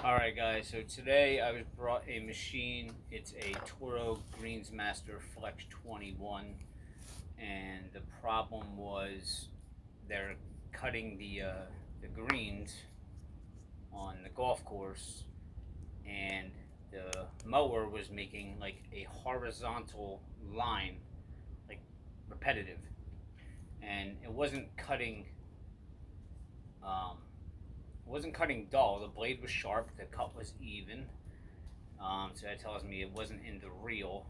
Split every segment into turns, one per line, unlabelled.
Alright guys, so today I was brought a machine. It's a Toro Greensmaster Flex 21, and the problem was they're cutting the greens on the golf course, and the mower was making like a horizontal line, like repetitive, and it wasn't cutting dull. The blade was sharp, the cut was even. So that tells me it wasn't in the reel,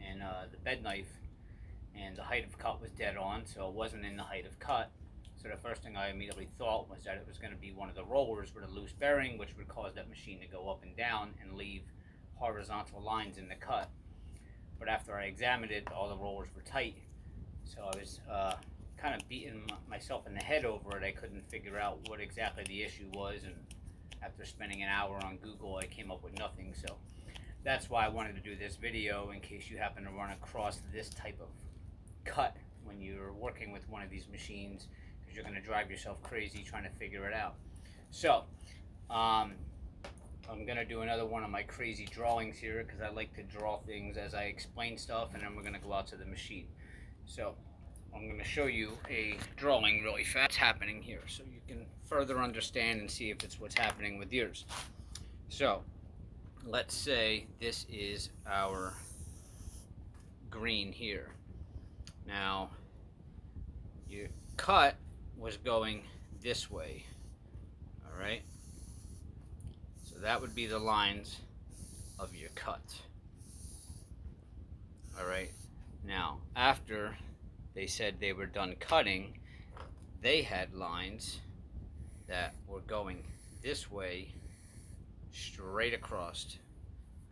and the bed knife and the height of cut was dead on, so it wasn't in the height of cut. So the first thing I immediately thought was that it was going to be one of the rollers with a loose bearing, which would cause that machine to go up and down and leave horizontal lines in the cut. But after I examined it, all the rollers were tight, so I was kind of beating myself in the head over it. I couldn't figure out what exactly the issue was, and after spending an hour on Google, I came up with nothing. So that's why I wanted to do this video, in case you happen to run across this type of cut when you're working with one of these machines, because you're going to drive yourself crazy trying to figure it out. So I'm going to do another one of my crazy drawings here, because I like to draw things as I explain stuff, and then we're going to go out to the machine. So I'm going to show you a drawing really fast happening here, so you can further understand and see if it's what's happening with yours. So let's say this is our green here. Now your cut was going this way, all right? So that would be the lines of your cut. All right, now after they said they were done cutting, they had lines that were going this way, straight across.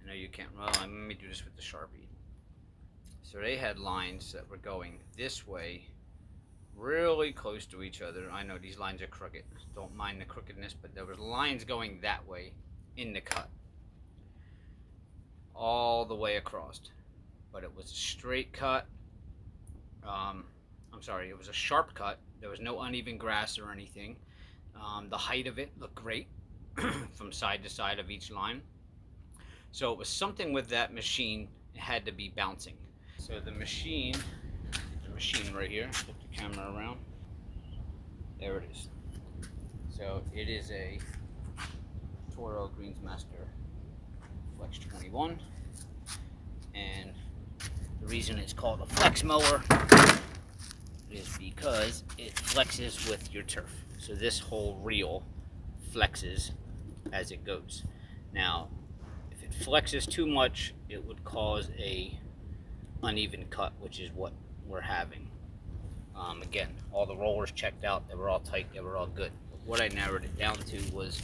I know you can't, well, let me do this with the Sharpie. So they had lines that were going this way, really close to each other. I know these lines are crooked, don't mind the crookedness, but there was lines going that way in the cut, all the way across. But it was a straight cut. I'm sorry, it was a sharp cut. There was no uneven grass or anything. The height of it looked great from side to side of each line. So it was something with that machine. It had to be bouncing. So the machine right here, flip the camera around. There it is. So it is a Toro Greensmaster Flex 21. And the reason it's called a flex mower is because it flexes with your turf. So this whole reel flexes as it goes. Now, if it flexes too much, it would cause a uneven cut, which is what we're having. Again, all the rollers checked out, they were all tight, they were all good. But what I narrowed it down to was,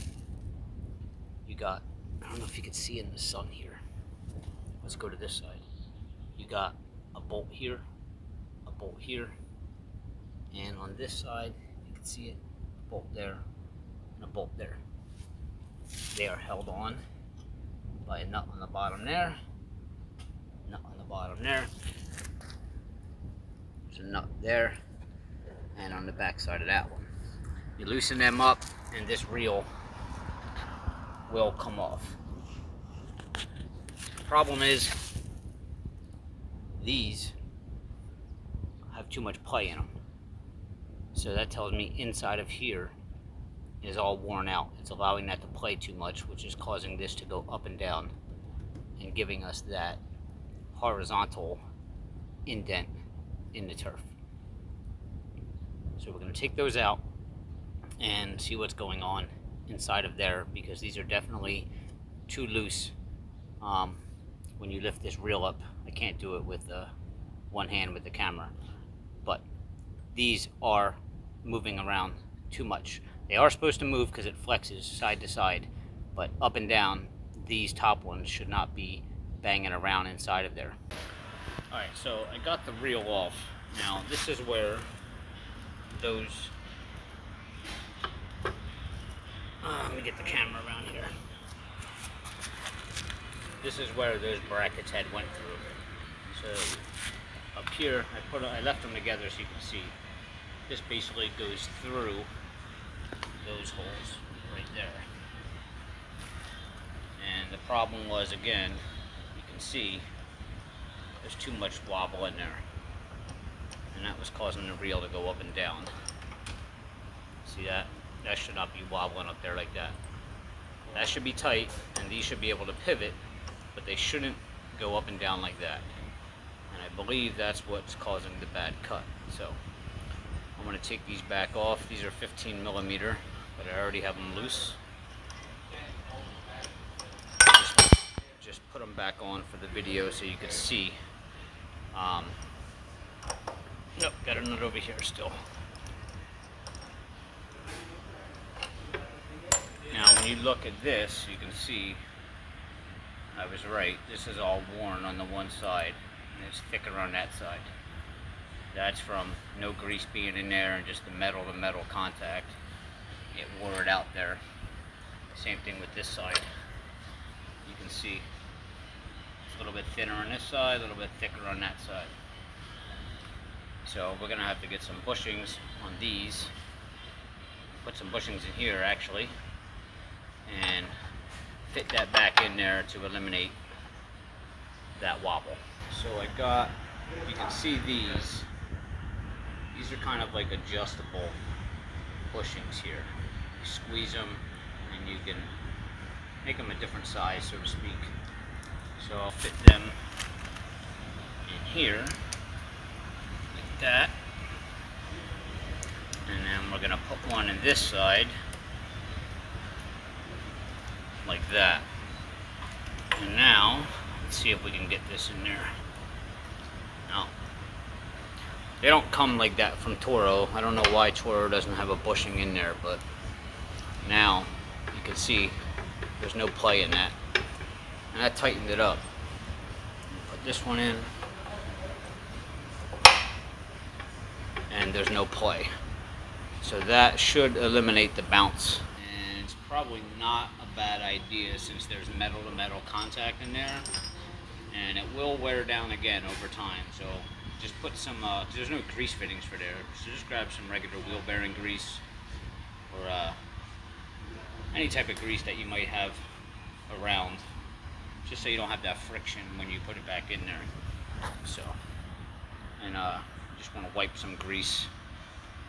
you got, I don't know if you can see in the sun here. Let's go to this side. You got a bolt here, a bolt here, and on this side, you can see it, a bolt there, and a bolt there. They are held on by a nut on the bottom there, nut on the bottom there, there's a nut there, and on the back side of that one. You loosen them up, and this reel will come off. The problem is, these have too much play in them. So that tells me inside of here is all worn out. It's allowing that to play too much, which is causing this to go up and down and giving us that horizontal indent in the turf. So we're going to take those out and see what's going on inside of there, because these are definitely too loose. When you lift this reel up, I can't do it with one hand with the camera, but these are moving around too much. They are supposed to move because it flexes side to side, but up and down, these top ones should not be banging around inside of there. Alright, so I got the reel off. Now this is where those, let me get the camera around here. This is where those brackets had went through. So up here, I left them together so you can see. This basically goes through those holes right there. problem was, again, you can see there's too much wobble in there, and that was causing the reel to go up and down. See that? That should not be wobbling up there like that. That should be tight, and these should be able to pivot, but they shouldn't go up and down like that. And I believe that's what's causing the bad cut. So I'm going to take these back off. These are 15 millimeter, but I already have them loose. Just put them back on for the video so you can see. Nope, got a nut over here still. Now when you look at this, you can see I was right. This is all worn on the one side, and it's thicker on that side. That's from no grease being in there and just the metal to metal contact. It wore it out there. Same thing with this side. You can see it's a little bit thinner on this side, a little bit thicker on that side. So we're gonna have to get some bushings on these. Put some bushings in here actually, and fit that back in there to eliminate that wobble. So I got, you can see these are kind of like adjustable bushings here. You squeeze them and you can make them a different size, so to speak. So I'll fit them in here like that, and then we're gonna put one in this side like that. And now let's see if we can get this in there. Now they don't come like that from Toro. I don't know why Toro doesn't have a bushing in there, but now you can see there's no play in that, and I tightened it up. Put this one in, and there's no play, so that should eliminate the bounce. And it's probably not a bad idea since there's metal to metal contact in there, and it will wear down again over time. So just put some there's no grease fittings for there, so just grab some regular wheel bearing grease, or any type of grease that you might have around, just so you don't have that friction when you put it back in there. So, and just want to wipe some grease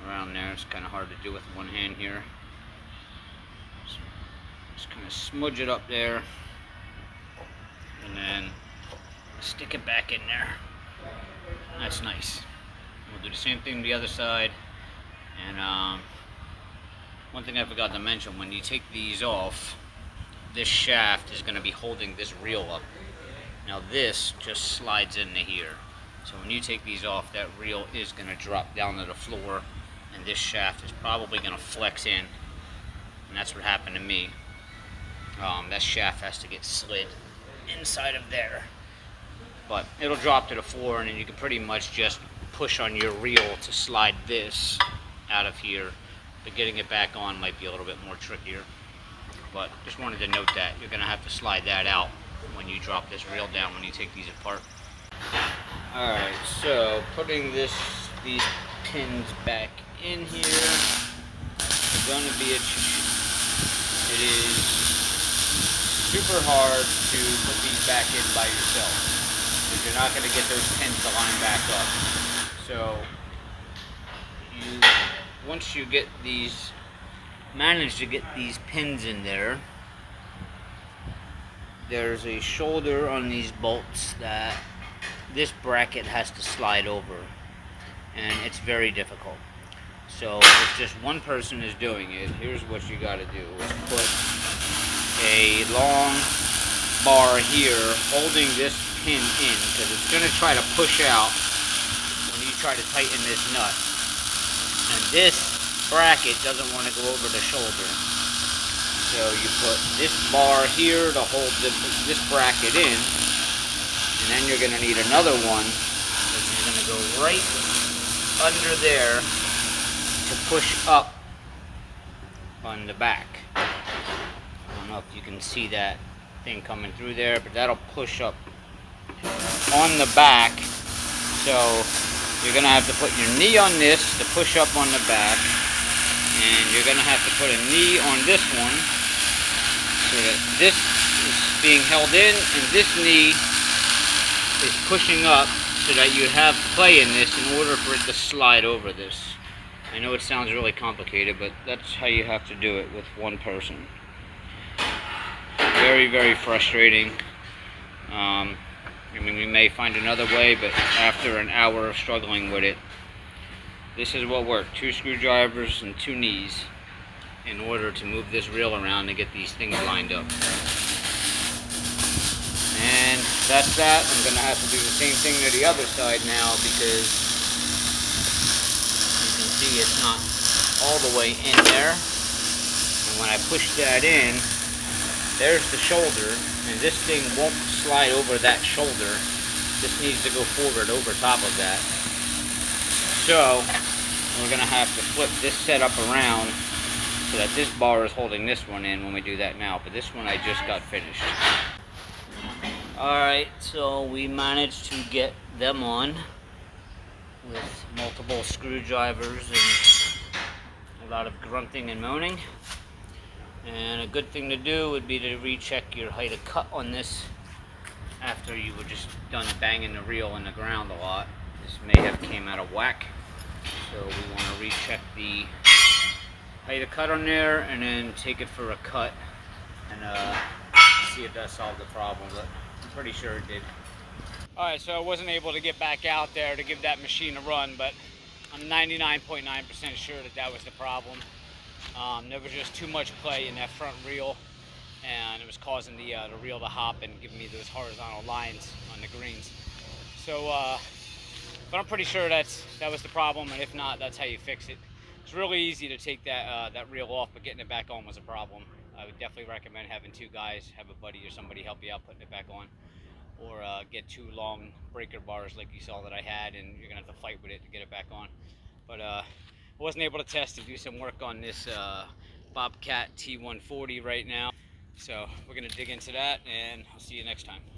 around there. It's kind of hard to do with one hand here. So just kind of smudge it up there, and then stick it back in there. That's nice. We'll do the same thing to the other side. And one thing I forgot to mention, when you take these off, this shaft is going to be holding this reel up. Now this just slides into here. So when you take these off, that reel is going to drop down to the floor, and this shaft is probably going to flex in. And that's what happened to me. That shaft has to get slid inside of there. But it'll drop to the floor, and then you can pretty much just push on your reel to slide this out of here. But getting it back on might be a little bit more trickier. But just wanted to note that you're going to have to slide that out when you drop this reel down when you take these apart. Alright, so putting these pins back in here is going to be it is super hard to put these back in by yourself, because you're not going to get those pins to line back up. So once you get these, manage to get these pins in there, there's a shoulder on these bolts that this bracket has to slide over, and it's very difficult. So if just one person is doing it, here's what you got to do, is put a long bar here holding this pin in, because it's going to try to push out when you try to tighten this nut. And this bracket doesn't want to go over the shoulder. So you put this bar here to hold this bracket in, and then you're going to need another one, which is going to go right under there to push up on the back. I don't know if you can see that thing coming through there, but that'll push up on the back. So you're going to have to put your knee on this to push up on the back, and you're going to have to put a knee on this one so that this is being held in, and this knee is pushing up so that you have play in this in order for it to slide over this. I know it sounds really complicated, but that's how you have to do it with one person. Very, very frustrating. I mean, we may find another way, but after an hour of struggling with it, this is what worked. 2 screwdrivers and 2 knees in order to move this reel around and get these things lined up. And that's that. I'm going to have to do the same thing to the other side now, because you can see it's not all the way in there. And when I push that in, there's the shoulder, and this thing won't slide over that shoulder. This needs to go forward over top of that. So we're going to have to flip this setup around so that this bar is holding this one in when we do that now. But this one I just got finished. Alright, so we managed to get them on with multiple screwdrivers and a lot of grunting and moaning. And a good thing to do would be to recheck your height of cut on this after you were just done banging the reel in the ground a lot. This may have came out of whack, so we want to recheck the height of cut on there and then take it for a cut and see if that solved the problem, but I'm pretty sure it did. Alright, so I wasn't able to get back out there to give that machine a run, but I'm 99.9% sure that that was the problem. There was just too much play in that front reel, and it was causing the reel to hop and giving me those horizontal lines on the greens. So, but I'm pretty sure that was the problem, and if not, that's how you fix it. It's really easy to take that reel off, but getting it back on was a problem. I would definitely recommend having 2 guys, have a buddy or somebody help you out putting it back on, or get 2 long breaker bars like you saw that I had, and you're gonna have to fight with it to get it back on. But I wasn't able to test and do some work on this Bobcat T140 right now, so we're gonna dig into that, and I'll see you next time.